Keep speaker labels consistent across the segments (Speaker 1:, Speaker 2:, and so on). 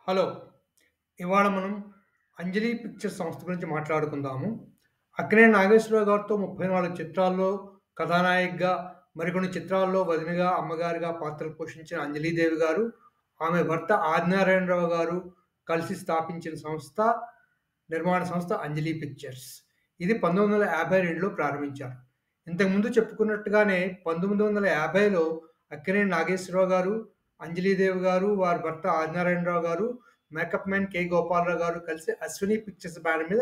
Speaker 1: Hello. ఇవాళ మనం అంజలి pictures సంస్థ గురించి మాట్లాడుకుందాము. అక్కినేని నాగేశ్వరరావు గారితో 34 చిత్రాల్లో కథానాయికగా, మరికొన్ని చిత్రాల్లో వదినగా, అమ్మగారుగా పాత్రలు పోషించిన అంజలీదేవి గారు, ఆమె భర్త ఆదినారాయణరావు గారు కలిసి స్థాపించిన నిర్మాణ సంస్థ అంజలి పిక్చర్స్. ఇది 1952లో ప్రారంభించారు. ఇంతకుముందు చెప్పుకున్నట్టుగానే 1950లో అక్కినేని నాగేశ్వరరావు గారు, అంజలీదేవి గారు, వారి భర్త ఆదినారాయణరావు గారు, మేకప్ మ్యాన్ కె. గోపాలరావు గారు కలిసి అశ్విని పిక్చర్స్ బ్యానర్ మీద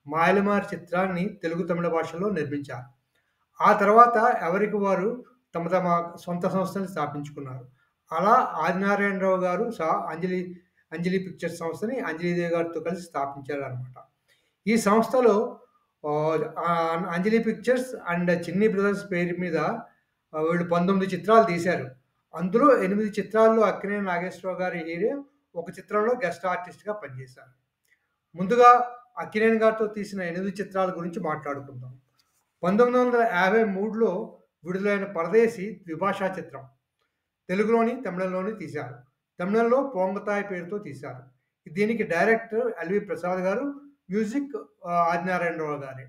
Speaker 1: 'మాయలమారి' చిత్రాన్ని తెలుగు, తమిళ భాషల్లో నిర్మించారు. ఆ తర్వాత ఎవరికి వారు తమ తమ సొంత సంస్థలు స్థాపించుకున్నారు. అలా ఆదినారాయణరావు గారు అంజలి పిక్చర్స్ సంస్థని అంజలీదేవి గారితో కలిసి స్థాపించారనమాట. ఈ సంస్థలో అంజలి పిక్చర్స్ అండ్ చిన్ని బ్రదర్స్ పేరు మీద వీళ్ళు 19 చిత్రాలు తీశారు. అందులో 8 చిత్రాల్లో అక్కినేని నాగేశ్వరరావు గారి హీరో, ఒక చిత్రంలో గెస్ట్ ఆర్టిస్ట్‌గా పనిచేశారు. ముందుగా అక్కినేని గారితో తీసిన 8 చిత్రాల గురించి మాట్లాడుకుందాం. 1953లో విడుదలైన 'పరదేశి' ద్విభాషా చిత్రం. తెలుగులోని, తమిళంలోని తీశారు. తమిళంలో 'పోంగతాయ్' పేరుతో తీశారు. దీనికి డైరెక్టర్ ఎల్‌వి ప్రసాద్ గారు, మ్యూజిక్ ఆదినారాయణరావు గారే.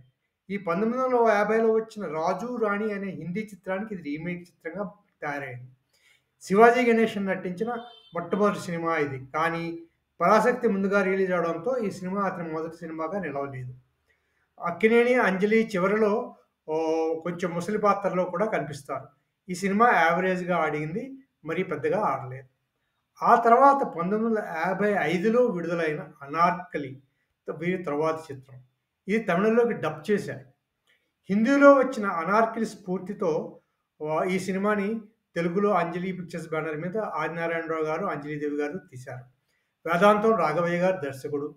Speaker 1: ఈ 1950లో వచ్చిన 'రాజు రాణి' అనే హిందీ చిత్రానికి ఇది రీమేక్ చిత్రంగా తయారైంది. శివాజీ గణేషన్ నటించిన మొట్టమొదటి సినిమా ఇది. కానీ 'పరాశక్తి' ముందుగా రిలీజ్ అవ్వడంతో ఈ సినిమా అతని మొదటి సినిమాగా నిలవలేదు. అక్కినేని, అంజలి చివరిలో కొంచెం ముసలి పాత్రలో కూడా కనిపిస్తారు. ఈ సినిమా యావరేజ్‌గా ఆడింది. మరీ పెద్దగా ఆడలేదు. ఆ తర్వాత 1955లో విడుదలైన 'అనార్కలి' వీరి తరువాతి చిత్రం. ఇది తమిళంలోకి డబ్ చేశారు. హిందీలో వచ్చిన 'అనార్కలి' స్ఫూర్తితో ఈ సినిమాని తెలుగులో అంజలి పిక్చర్స్ బ్యానర్ మీద ఆదినారాయణరావు గారు, అంజలీదేవి గారు తీశారు. వేదాంతం రాఘవయ్య గారు దర్శకుడు.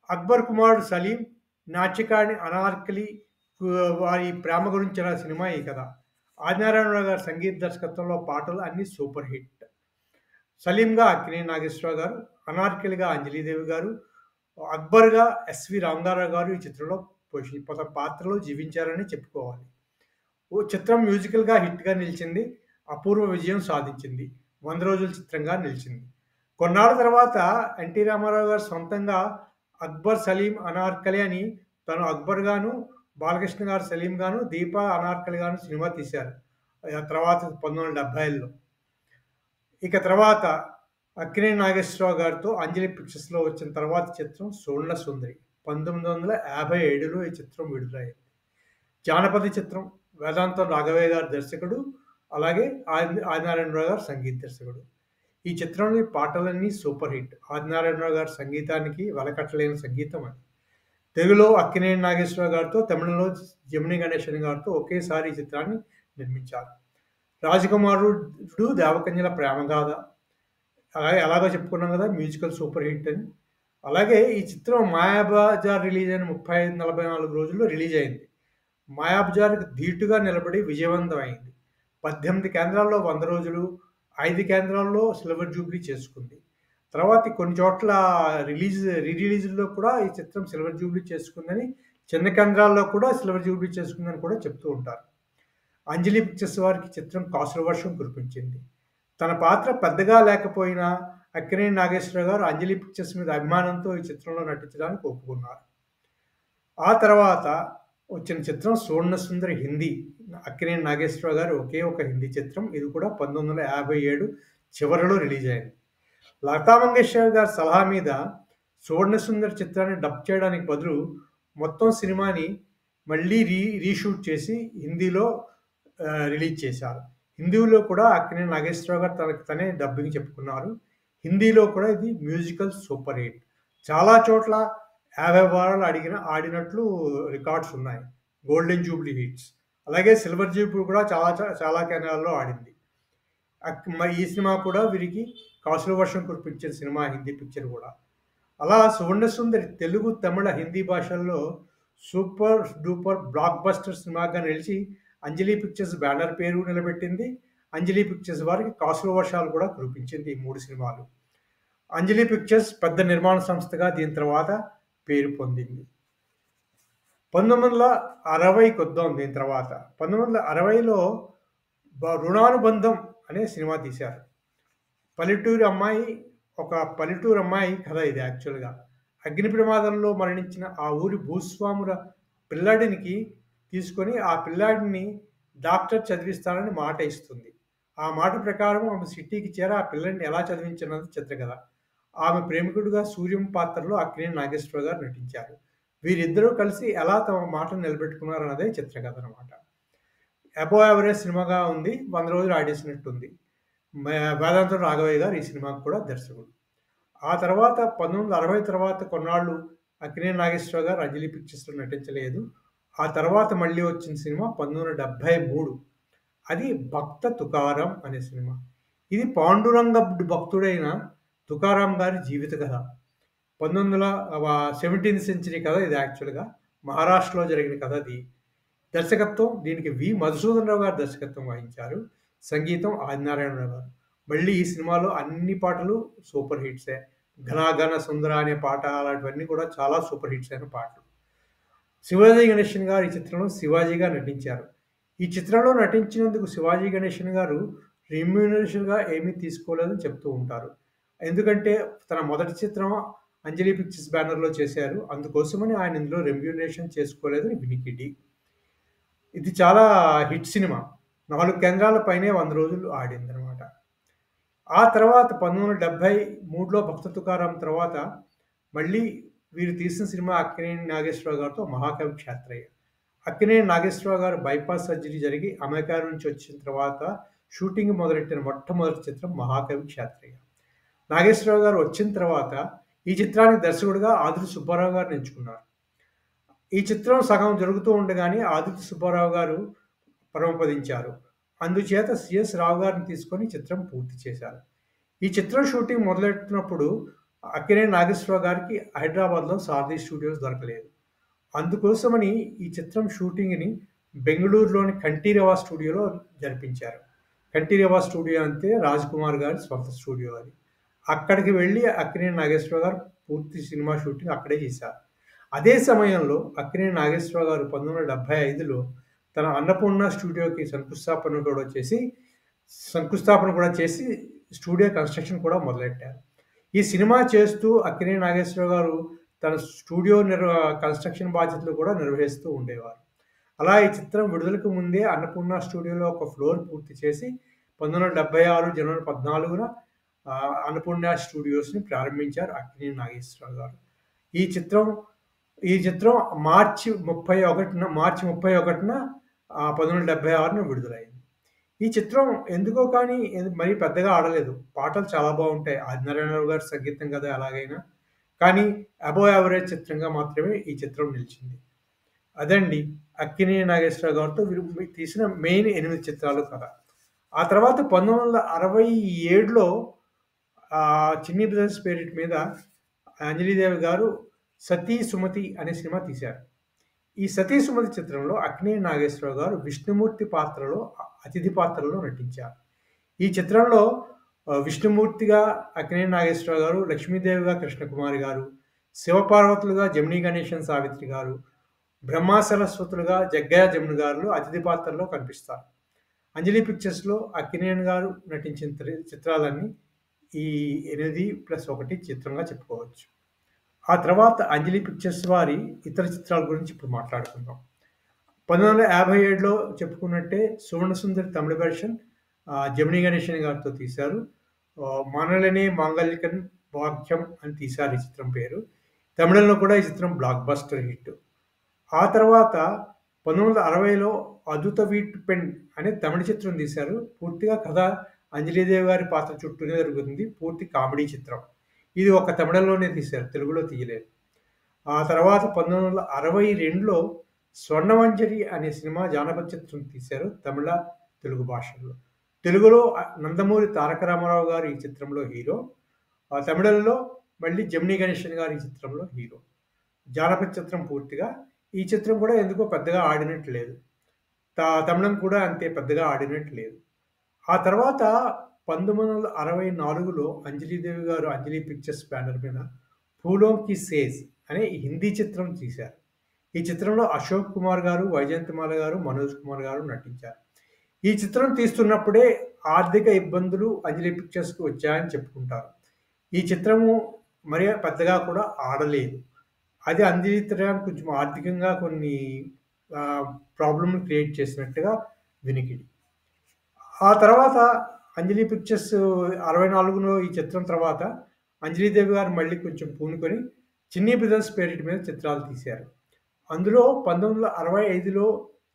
Speaker 1: అక్బర్ కుమారుడు సలీం, నాట్యకారిణి అనార్కలి వారి ప్రేమ గురించిన సినిమా ఈ కథ. ఆదినారాయణరావు గారి సంగీత దర్శకత్వంలో పాటలు అన్నీ సూపర్ హిట్. సలీంగా అక్కినేని నాగేశ్వరరావు గారు, అనార్కలిగా అంజలీదేవి గారు, అక్బర్‌గా ఎస్‌వి రంగారావు గారు ఈ చిత్రంలో తమ పాత్రలో జీవించారని చెప్పుకోవాలి. చిత్రం మ్యూజికల్‌గా హిట్‌గా నిలిచింది. అపూర్వ విజయం సాధించింది. 100 రోజుల చిత్రంగా నిలిచింది. కొన్నాళ్ల తర్వాత ఎన్టీ రామారావు గారు సొంతంగా 'అక్బర్ సలీం అనార్కలి' అని తను అక్బర్ గాను, బాలకృష్ణ గారు సలీం గాను, దీప అనార్కలి గాను సినిమా తీశారు. ఆ తర్వాత 1970లో. ఇక తర్వాత అక్కినేని నాగేశ్వరరావు గారితో అంజలి పిక్చర్స్‌లో వచ్చిన తర్వాతి చిత్రం 'సువర్ణ సుందరి'. 1957లో ఈ చిత్రం విడుదలైంది. జానపద చిత్రం. వేదాంతం రాఘవయ్య గారు దర్శకుడు. అలాగే ఆదినారాయణరావు గారు సంగీత దర్శకుడు. ఈ చిత్రంలోని పాటలన్నీ సూపర్ హిట్. ఆదినారాయణరావు గారి సంగీతానికి వెలకట్టలేని సంగీతం అది. తెలుగులో అక్కినేని నాగేశ్వరరావు గారితో, తమిళంలో జమినీ గణేశన్ గారితో ఒకేసారి ఈ చిత్రాన్ని నిర్మించారు. రాజకుమారుడు దేవకన్యల ప్రేమగాథ. అలాగే ఎలాగో చెప్పుకున్నాం కదా, మ్యూజికల్ సూపర్ హిట్ అని. అలాగే ఈ చిత్రం మాయాబజార్ రిలీజ్ అయిన 35, 44 రోజుల్లో రిలీజ్ అయింది. మాయాబజార్‌కి ధీటుగా నిలబడి విజయవంతమైంది. 18 కేంద్రాల్లో 100 రోజులు, 5 కేంద్రాల్లో సిల్వర్ జూబ్లీ చేసుకుంది. తర్వాత కొన్ని చోట్ల రిలీజ్‌లో కూడా ఈ చిత్రం సిల్వర్ జూబ్లీ చేసుకుందని, చిన్న కేంద్రాల్లో కూడా సిల్వర్ జూబ్లీ చేసుకుందని కూడా చెప్తూ ఉంటారు. అంజలి పిక్చర్స్ వారికి చిత్రం కాసుల వర్షం కురిపించింది. తన పాత్ర పెద్దగా లేకపోయినా అక్కినేని నాగేశ్వరరావు గారు అంజలి పిక్చర్స్ మీద అభిమానంతో ఈ చిత్రంలో నటించడానికి ఒప్పుకున్నారు. ఆ తర్వాత వచ్చిన చిత్రం 'సువర్ణ సుందరి' హిందీ. అక్కినేని నాగేశ్వరరావు గారి ఒకే ఒక హిందీ చిత్రం. ఇది కూడా 1957 చివరలో రిలీజ్ అయింది. లతా మంగేష్కర్ గారి సలహా మీద 'సువర్ణ సుందరి' చిత్రాన్ని డబ్ చేయడానికి బదులు మొత్తం సినిమాని మళ్ళీ రీషూట్ చేసి హిందీలో రిలీజ్ చేశారు. హిందీలో కూడా అక్కినేని నాగేశ్వరరావు గారు తనకి తనే డబ్బింగ్ చెప్పుకున్నారు. హిందీలో కూడా ఇది మ్యూజికల్ సూపర్ హిట్. చాలా చోట్ల 50 వారాలు ఆడినట్లు రికార్డ్స్ ఉన్నాయి. Golden Jubilee hits. అలాగే సిల్వర్ జూబ్లీ కూడా చాలా కేంద్రాల్లో ఆడింది. ఈ సినిమా కూడా వీరికి కాసుల వర్షం కురిపించిన సినిమా, హిందీ పిక్చర్ కూడా. అలా 'సువర్ణ సుందరి' తెలుగు, తమిళ, హిందీ భాషల్లో సూపర్ డూపర్ బ్లాక్ బస్టర్ సినిమాగా నిలిచి అంజలి పిక్చర్స్ బ్యానర్ పేరు నిలబెట్టింది. అంజలి పిక్చర్స్ వారికి కాసుల వర్షాలు కూడా కురిపించింది ఈ 3 సినిమాలు. అంజలి పిక్చర్స్ పెద్ద నిర్మాణ సంస్థగా దీని తర్వాత పేరు పొందింది. 1960కి వద్దాం దీని తర్వాత. 1960లో 'రుణానుబంధం' అనే సినిమా తీశారు. పల్లెటూరి అమ్మాయి ఒక పల్లెటూరు అమ్మాయి కథ ఇది యాక్చువల్‌గా. అగ్ని ప్రమాదంలో మరణించిన ఆ ఊరి భూస్వాముల పిల్లాడినికి తీసుకొని, ఆ పిల్లాడిని డాక్టర్ చదివిస్తానని మాట ఇస్తుంది. ఆ మాట ప్రకారం ఆమె సిటీకి చేరి ఆ పిల్లాడిని ఎలా చదివించినది చిత్రకథ. ఆమె ప్రేమికుడుగా సూర్యం పాత్రలో అక్కినేని నాగేశ్వరరావు గారు నటించారు. వీరిద్దరూ కలిసి ఎలా తమ మాటను నిలబెట్టుకున్నారన్నదే చిత్రకథ అనమాట. అబోవ్ యావరేజ్ సినిమాగా ఉంది. 100 రోజులు ఆడేసినట్టుంది. వేదాంతం రాఘవయ్య గారు ఈ సినిమాకి కూడా దర్శకుడు. ఆ తర్వాత 1960 తర్వాత కొన్నాళ్ళు అక్కినేని నాగేశ్వరరావు గారు అంజలి పిక్చర్స్‌లో నటించలేదు. ఆ తర్వాత మళ్ళీ వచ్చిన సినిమా 1973. అది 'భక్త తుకారాం' అనే సినిమా. ఇది పాండురంగ భక్తుడైన తుకారాం గారి జీవిత కథ. 17th సెంచరీ కథ ఇది యాక్చువల్‌గా. మహారాష్ట్రలో జరిగిన కథ అది. దర్శకత్వం దీనికి మధుసూదన్ రావు గారు దర్శకత్వం వహించారు. సంగీతం ఆదినారాయణరావు గారు. మళ్ళీ ఈ సినిమాలో అన్ని పాటలు సూపర్ హిట్సే. 'ఘన ఘన సుందర' అనే పాట అలాంటివన్నీ కూడా చాలా సూపర్ హిట్స్ అయిన పాటలు. శివాజీ గణేషన్ గారు ఈ చిత్రంలో శివాజీగా నటించారు. ఈ చిత్రంలో నటించినందుకు శివాజీ గణేషన్ గారు రెమ్యూనరేషన్‌గా ఏమీ తీసుకోలేదని చెప్తూ ఉంటారు. ఎందుకంటే తన మొదటి చిత్రం అంజలి పిక్చర్స్ బ్యానర్‌లో చేశారు. అందుకోసమని ఆయన ఇందులో రెమ్యూనరేషన్ చేసుకోలేదని వినికిడి. ఇది చాలా హిట్ సినిమా. 4 కేంద్రాల పైనే 100 రోజులు ఆడిందనమాట. ఆ తర్వాత 1973లో 'భక్త తుకారాం' తర్వాత మళ్ళీ వీరు తీసిన సినిమా అక్కినేని నాగేశ్వరరావు గారితో 'మహాకవి క్షేత్రయ్య'. అక్కినేని నాగేశ్వరరావు గారు బైపాస్ సర్జరీ జరిగి అమెరికా నుంచి వచ్చిన తర్వాత షూటింగ్ మొదలెట్టిన మొట్టమొదటి చిత్రం 'మహాకవి క్షేత్రయ్య'. నాగేశ్వరరావు గారు వచ్చిన తర్వాత ఈ చిత్రానికి దర్శకుడిగా ఆదుర్తి సుబ్బారావు గారిని ఎంచుకున్నారు. ఈ చిత్రం సగం జరుగుతూ ఉండగానే ఆదిత్య సుబ్బారావు గారు పరమపదించారు. అందుచేత సిఎస్ రావు గారిని తీసుకొని చిత్రం పూర్తి చేశారు. ఈ చిత్రం షూటింగ్ మొదలెట్టినప్పుడు అక్కినేని నాగేశ్వరరావు గారికి హైదరాబాద్‌లో సారథి స్టూడియోస్ దొరకలేదు. అందుకోసమని ఈ చిత్రం షూటింగ్‌ని బెంగుళూరులోని కంఠీరవ స్టూడియోలో జరిపించారు. కంఠీరవ స్టూడియో అంటే రాజ్‌కుమార్ గారి స్వంత స్టూడియో అది. అక్కడికి వెళ్లి అక్కినేని నాగేశ్వరరావు గారు పూర్తి సినిమా షూటింగ్ అక్కడే చేశారు. అదే సమయంలో అక్కినేని నాగేశ్వరరావు గారు 1975లో తన అన్నపూర్ణ స్టూడియోకి శంకుస్థాపన కూడా చేసి స్టూడియో కన్‌స్ట్రక్షన్ కూడా మొదలెట్టారు. ఈ సినిమా చేస్తూ అక్కినేని నాగేశ్వరరావు గారు తన స్టూడియో కన్‌స్ట్రక్షన్ బాధ్యతలు కూడా నిర్వహిస్తూ ఉండేవారు. అలా ఈ చిత్రం విడుదలకు ముందే అన్నపూర్ణ స్టూడియోలో ఒక ఫ్లోర్ పూర్తి చేసి 1976 జనవరి 14న అన్నపూర్ణ స్టూడియోస్‌ని ప్రారంభించారు అక్కినేని నాగేశ్వరరావు గారు. ఈ చిత్రం ఈ చిత్రం మార్చి 31న 1976న విడుదలైంది. ఈ చిత్రం ఎందుకో కానీ మరీ పెద్దగా ఆడలేదు. పాటలు చాలా బావుంటాయి. ఆదినారాయణరావు గారి సంగీతం కదా ఎలాగైనా. కానీ అబోవ్ యావరేజ్ చిత్రంగా మాత్రమే ఈ చిత్రం నిలిచింది. అదండి అక్కినేని నాగేశ్వరరావు గారితో వీరు తీసిన మెయిన్ 8 చిత్రాలు కథ. ఆ తర్వాత 1967లో చిన్ని బ్రదర్స్ పేరిట మీద అంజలీదేవి గారు 'సతీ సుమతి' అనే సినిమా తీశారు. ఈ 'సతీ సుమతి' చిత్రంలో అక్కినేని నాగేశ్వరరావు గారు విష్ణుమూర్తి పాత్రలో అతిథి పాత్రలో నటించారు. ఈ చిత్రంలో విష్ణుమూర్తిగా అక్కినేని నాగేశ్వరరావు గారు, లక్ష్మీదేవిగా కృష్ణకుమారి గారు, శివపార్వతులుగా జమినీ గణేశన్, సావిత్రి గారు, బ్రహ్మ సరస్వతులుగా జగ్గయ్య జమున గారు అతిథి పాత్రలో కనిపిస్తారు. అంజలి పిక్చర్స్‌లో అక్కినేని గారు నటించిన చిత్రాలన్నీ ఈ 8+1 చిత్రంగా చెప్పుకోవచ్చు. ఆ తర్వాత అంజలి పిక్చర్స్ వారి ఇతర చిత్రాల గురించి ఇప్పుడు మాట్లాడుకుందాం. 1957లో చెప్పుకున్నట్టే 'సువర్ణ సుందరి' తమిళ వెర్షన్ జమినీ గణేశన్ గారితో తీశారు. 'మనలనే మాంగళ్యకన్ భాగ్యం' అని తీశారు ఈ చిత్రం పేరు. తమిళంలో కూడా ఈ చిత్రం బ్లాక్ బస్టర్ హిట్. ఆ తర్వాత 1960లో 'అదుత వీట్టు పెన్' అనే తమిళ చిత్రం తీశారు. పూర్తిగా కథ అంజలీదేవి గారి పాత్ర చుట్టూనే జరుగుతుంది. పూర్తి కామెడీ చిత్రం. ఇది ఒక్క తమిళంలోనే తీశారు. తెలుగులో తీయలేదు. ఆ తర్వాత 1962లో 'స్వర్ణమంజరి' అనే సినిమా జానపద చిత్రం తీశారు తమిళ, తెలుగు భాషల్లో. తెలుగులో నందమూరి తారక రామారావు గారు ఈ చిత్రంలో హీరో. తమిళంలో మళ్ళీ జమినీ గణేశన్ గారు ఈ చిత్రంలో హీరో. జానపద చిత్రం పూర్తిగా. ఈ చిత్రం కూడా ఎందుకో పెద్దగా ఆడినట్టు లేదు. తమిళం కూడా అంతే పెద్దగా ఆడినట్టు లేదు. ఆ తర్వాత 1964లో అంజలీదేవి గారు అంజలి పిక్చర్స్ బ్యానర్ మీద 'ఫూలోం కి సేజ్' అనే హిందీ చిత్రం తీశారు. ఈ చిత్రంలో అశోక్ కుమార్ గారు, వైజయంతిమాల గారు, మనోజ్ కుమార్ గారు నటించారు. ఈ చిత్రం తీస్తున్నప్పుడే ఆర్థిక ఇబ్బందులు అంజలి పిక్చర్స్‌కి వచ్చాయని చెప్పుకుంటారు. ఈ చిత్రము మరి పెద్దగా కూడా ఆడలేదు. అది అంజలి చిత్రానికి కొంచెం ఆర్థికంగా కొన్ని ప్రాబ్లమ్‌లు క్రియేట్ చేసినట్టుగా వినికిడి. ఆ తర్వాత అంజలి పిక్చర్స్ 64లో ఈ చిత్రం తర్వాత అంజలీదేవి గారు మళ్ళీ కొంచెం పూనుకొని చిన్ని బ్రదర్స్ పేరిట మీద చిత్రాలు తీశారు. అందులో 1965లో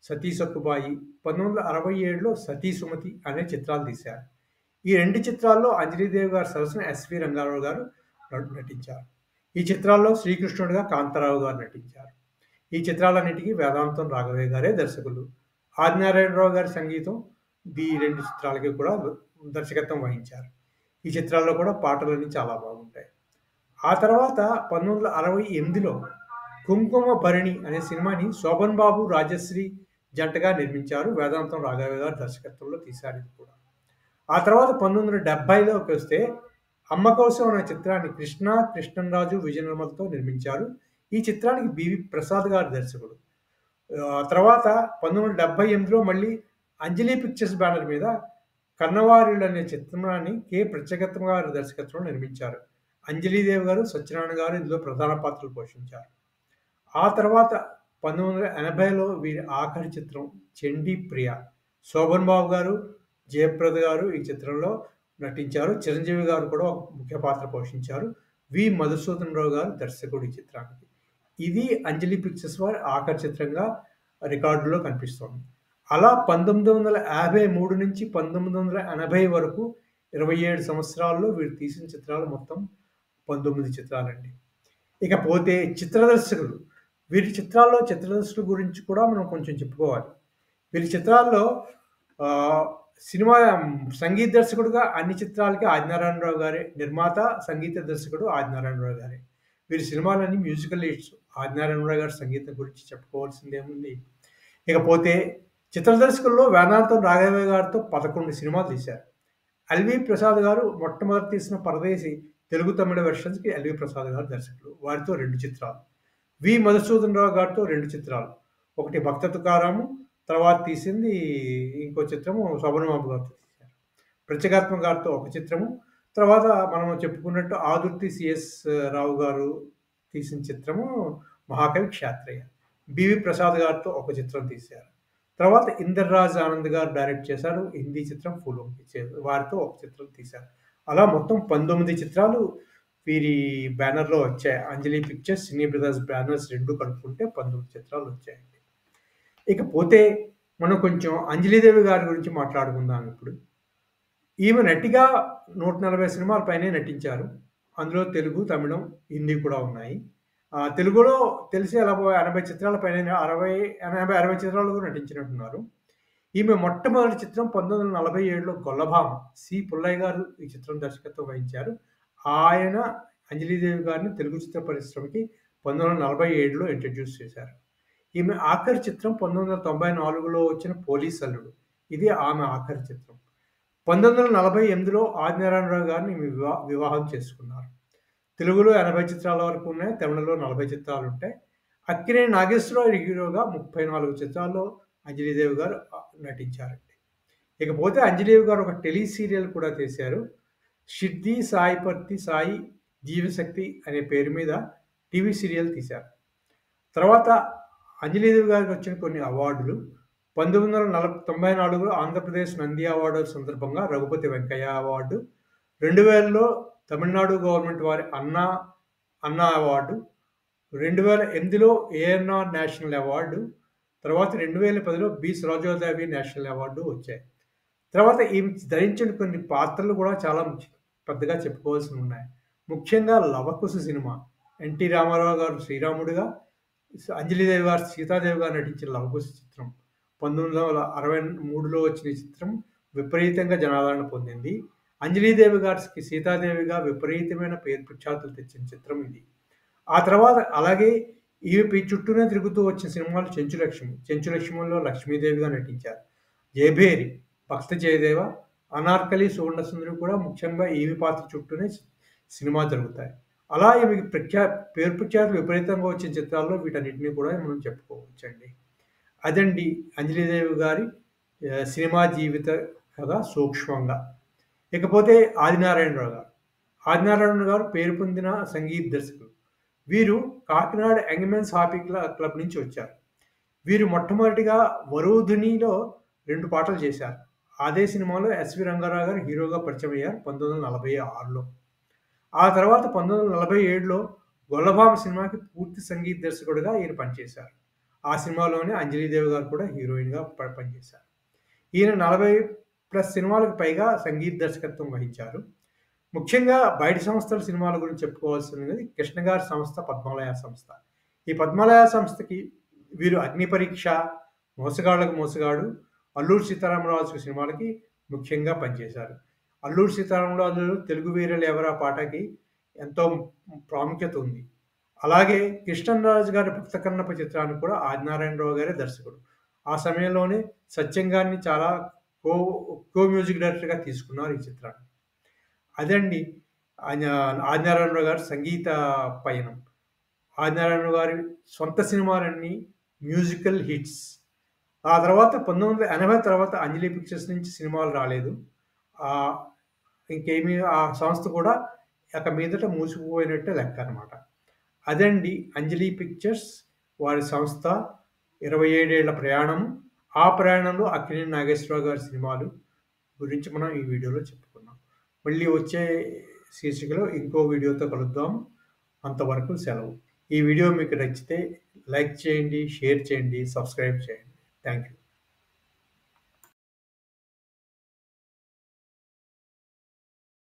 Speaker 1: 'సతీ సక్కుబాయి', 1967లో 'సతీ సుమతి' అనే చిత్రాలు తీశారు. ఈ 2 చిత్రాల్లో అంజలీదేవి గారి సరసన ఎస్‌వి రంగారావు గారు నటించారు. ఈ చిత్రాల్లో శ్రీకృష్ణుడిగా కాంతారావు గారు నటించారు. ఈ చిత్రాలన్నిటికి వేదాంతం రాఘవయ్య గారే దర్శకులు. ఆదినారాయణరావు గారి సంగీతం ఈ 2 చిత్రాలకి కూడా దర్శకత్వం వహించారు. ఈ చిత్రాల్లో కూడా పాటలన్నీ చాలా బాగుంటాయి. ఆ తర్వాత 1968లో 'కుంకుమ భరణి' అనే సినిమాని శోభన్ బాబు, రాజశ్రీ జంటగా నిర్మించారు. వేదాంతం రాఘవయ్య గారి దర్శకత్వంలో తీశారు ఇది కూడా. ఆ తర్వాత 1970లోకొస్తే 'అమ్మ కోసం' అనే చిత్రాన్ని కృష్ణ, కృష్ణంరాజు, విజయ నిర్మలతో నిర్మించారు. ఈ చిత్రానికి బివి ప్రసాద్ గారు దర్శకుడు. తర్వాత 1978లో మళ్ళీ అంజలి పిక్చర్స్ బ్యానర్ మీద 'కన్నవారిల్లు' అనే చిత్రాన్ని కె. ప్రత్యేకత్వం గారి దర్శకత్వంలో నిర్మించారు. అంజలీదేవి గారు, సత్యనారాయణ గారు ఇందులో ప్రధాన పాత్రలు పోషించారు. ఆ తర్వాత 1980లో వీరి ఆఖరి చిత్రం 'చండీ ప్రియ'. శోభన్ బాబు గారు, జయప్రద గారు ఈ చిత్రంలో నటించారు. చిరంజీవి గారు కూడా ఒక ముఖ్య పాత్ర పోషించారు. వి. మధుసూదన్ రావు గారు దర్శకుడు ఈ చిత్రానికి. ఇది అంజలి పిక్చర్స్ వారి ఆఖరి చిత్రంగా రికార్డులో కనిపిస్తోంది. అలా 1953 నుంచి 1980 వరకు 27 సంవత్సరాల్లో వీరు తీసిన చిత్రాలు మొత్తం 19 చిత్రాలండి. ఇకపోతే చిత్ర దర్శకులు. వీరి చిత్రాల్లో చిత్ర దర్శకుల గురించి కూడా మనం కొంచెం చెప్పుకోవాలి. వీరి చిత్రాల్లో సినిమా సంగీత దర్శకుడుగా అన్ని చిత్రాలకి ఆదినారాయణరావు గారే. నిర్మాత, సంగీత దర్శకుడు ఆదినారాయణరావు గారే. వీరి సినిమాలన్నీ మ్యూజికల్ హిట్స్. ఆదినారాయణరావు గారి సంగీతం గురించి చెప్పుకోవాల్సిందేముంది. ఇకపోతే చిత్ర దర్శకుల్లో వేదాంతం రాఘవయ్య గారితో 11 సినిమాలు తీశారు. ఎల్వి ప్రసాద్ గారు మొట్టమొదట తీసిన 'పరదేశి' తెలుగు, తమిళ వెర్షన్స్‌కి ఎల్వి ప్రసాద్ గారు దర్శకులు. వారితో 2 చిత్రాలు. వి. మధుసూదన్ రావు గారితో 2 చిత్రాలు. ఒకటి 'భక్త తుకారాము', తర్వాత తీసింది ఇంకో చిత్రము శోభన్ బాబు గారితో తీశారు. ప్రత్యేకాత్మ గారితో ఒక చిత్రము, తర్వాత మనం చెప్పుకున్నట్టు ఆదుర్తి సిఎస్ రావు గారు తీసిన చిత్రము 'మహాకవి క్షాత్రయ్య'. బివి ప్రసాద్ గారితో ఒక చిత్రం తీశారు. తర్వాత ఇందర్రాజ్ ఆనంద్ గారు డైరెక్ట్ చేశారు. హిందీ చిత్రం 'ఫూలోకి' వారితో ఒక చిత్రం తీశారు. అలా మొత్తం 19 చిత్రాలు వీరి బ్యానర్‌లో వచ్చాయి. అంజలి పిక్చర్స్, సినీ బ్రదర్స్ బ్యానర్స్ 2 కలుపుకుంటే 19 చిత్రాలు వచ్చాయండి. ఇకపోతే మనం కొంచెం అంజలీదేవి గారి గురించి మాట్లాడుకుందాం ఇప్పుడు. ఈమె నటిగా 140 సినిమాల పైనే నటించారు. అందులో తెలుగు, తమిళం, హిందీ కూడా ఉన్నాయి. తెలుగులో తెలిసి అలా 80 చిత్రాల పైనే 60 చిత్రాల్లో కూడా నటించినట్టున్నారు. ఈమె మొట్టమొదటి చిత్రం 1947లో 'గొల్లభామ'. సి. పుల్లయ్య గారు ఈ చిత్రం దర్శకత్వం వహించారు. ఆయన అంజలీదేవి గారిని తెలుగు చిత్ర పరిశ్రమకి 1947లో ఇంట్రడ్యూస్ చేశారు. ఈమె ఆఖరి చిత్రం 1994లో వచ్చిన 'పోలీస్ అల్లుడు'. ఇది ఆమె ఆఖరి చిత్రం. 1948లో ఆదినారాయణరావు గారిని వివాహం చేసుకున్నారు. తెలుగులో 80 చిత్రాల వరకు ఉన్నాయి. తమిళంలో 40 చిత్రాలుంటాయి. అక్కినేని నాగేశ్వరరావు హీరోగా 34 చిత్రాల్లో అంజలీదేవి గారు నటించారండి. ఇకపోతే అంజలీదేవి గారు ఒక టెలి సీరియల్ కూడా చేశారు. 'షిర్డీ సాయిపర్తి సాయి జీవశక్తి' అనే పేరు మీద టీవీ సీరియల్ తీశారు. తర్వాత అంజలీదేవి గారికి వచ్చిన కొన్ని అవార్డులు. 1994లో ఆంధ్రప్రదేశ్ నంది అవార్డుల సందర్భంగా రఘుపతి వెంకయ్య అవార్డు, 2000లో తమిళనాడు గవర్నమెంట్ వారి అన్నా అవార్డు, 2008లో ఏఎన్ఆర్ నేషనల్ అవార్డు, తర్వాత 2010లో బి. సరోజాదేవి నేషనల్ అవార్డు వచ్చాయి. తర్వాత ఈమె ధరించిన కొన్ని పాత్రలు కూడా చాలా పెద్దగా చెప్పుకోవాల్సినవి ఉన్నాయి. ముఖ్యంగా 'లవకుశ' సినిమా. ఎన్టీ రామారావు గారు శ్రీరాముడిగా, అంజలీదేవి గారు సీతాదేవిగా నటించిన 'లవకుశ' చిత్రం 1963లో వచ్చిన చిత్రం విపరీతంగా జనాదరణ పొందింది. అంజలీదేవి గారికి సీతాదేవిగా విపరీతమైన పేరు ప్రఖ్యాతులు తెచ్చిన చిత్రం ఇది. ఆ తర్వాత అలాగే ఈమె చుట్టూనే తిరుగుతూ వచ్చిన సినిమాలు 'చెంచులక్ష్మి'. 'చెంచులక్ష్మి'లో లక్ష్మీదేవిగా నటించారు. 'జయభేరి', 'భక్త జయదేవ', 'అనార్కలి', 'సువర్ణసుందరి' కూడా ముఖ్యంగా ఈమె పాత్ర చుట్టూనే సినిమా జరుగుతాయి. అలా ఈమెకి పేరు ప్రఖ్యాతులు విపరీతంగా వచ్చిన చిత్రాల్లో వీటన్నిటిని కూడా మనం చెప్పుకోవచ్చండి. అదండి అంజలీదేవి గారి సినిమా జీవిత కథ సూక్ష్మంగా. ఇకపోతే ఆదినారాయణరావు గారు. ఆదినారాయణ గారు పేరు పొందిన సంగీత దర్శకులు. వీరు కాకినాడ యంగ్ హాపీ క్లబ్ నుంచి వచ్చారు. వీరు మొట్టమొదటిగా 'వరూధిని'లో 2 పాటలు చేశారు. అదే సినిమాలో ఎస్వి రంగారావు గారు హీరోగా పరిచయమయ్యారు 1946లో. ఆ తర్వాత 1947లో 'గొల్లభామ' సినిమాకి పూర్తి సంగీత దర్శకుడిగా ఈయన పనిచేశారు. ఆ సినిమాలోనే అంజలీదేవి గారు కూడా హీరోయిన్‌గా పనిచేశారు. ఈయన 40+ సినిమాలకు పైగా సంగీత దర్శకత్వం వహించారు. ముఖ్యంగా బయటి సంస్థల సినిమాల గురించి చెప్పుకోవాల్సినది కృష్ణ గారి సంస్థ పద్మాలయ సంస్థ. ఈ పద్మాలయ సంస్థకి వీరు 'అగ్నిపరీక్ష', 'మోసగాళ్ళకు మోసగాడు', 'అల్లూరి సీతారామరాజు' సినిమాలకి ముఖ్యంగా పనిచేశారు. 'అల్లూరి సీతారామరాజులో' 'తెలుగు వీరులు ఎవరా' పాటకి ఎంతో ప్రాముఖ్యత ఉంది. అలాగే కృష్ణంరాజు గారి 'భక్త కన్నప్ప' చిత్రానికి కూడా ఆదినారాయణరావు గారే దర్శకుడు. ఆ సమయంలోనే సత్యం గారిని చాలా కో కో మ్యూజిక్ డైరెక్టర్‌గా తీసుకున్నారు ఈ చిత్రాన్ని. అదండి ఆయన ఆదినారాయణరావు గారి సంగీత పయనం. ఆదినారాయణరావు గారి సొంత సినిమాలన్నీ మ్యూజికల్ హిట్స్. ఆ తర్వాత 1980 తర్వాత అంజలి పిక్చర్స్ నుంచి సినిమాలు రాలేదు. ఆహ్, ఇంకేమి ఆ సంస్థ కూడా ఇక మీదట మూసుకుపోయినట్టే లెక్కనమాట. అదండి అంజలి పిక్చర్స్ వారి సంస్థ 27 ఏళ్ల ప్రయాణం. ఆ ప్రయాణంలో అక్కినేని నాగేశ్వరరావు గారి సినిమాలు గురించి మనం ఈ వీడియోలో చెప్పుకున్నాం. మళ్ళీ వచ్చే శీర్షికలో ఇంకో వీడియోతో కలుద్దాం. అంతవరకు సెలవు. ఈ వీడియో మీకు నచ్చితే లైక్ చేయండి, షేర్ చేయండి, సబ్స్క్రైబ్ చేయండి. Thank you.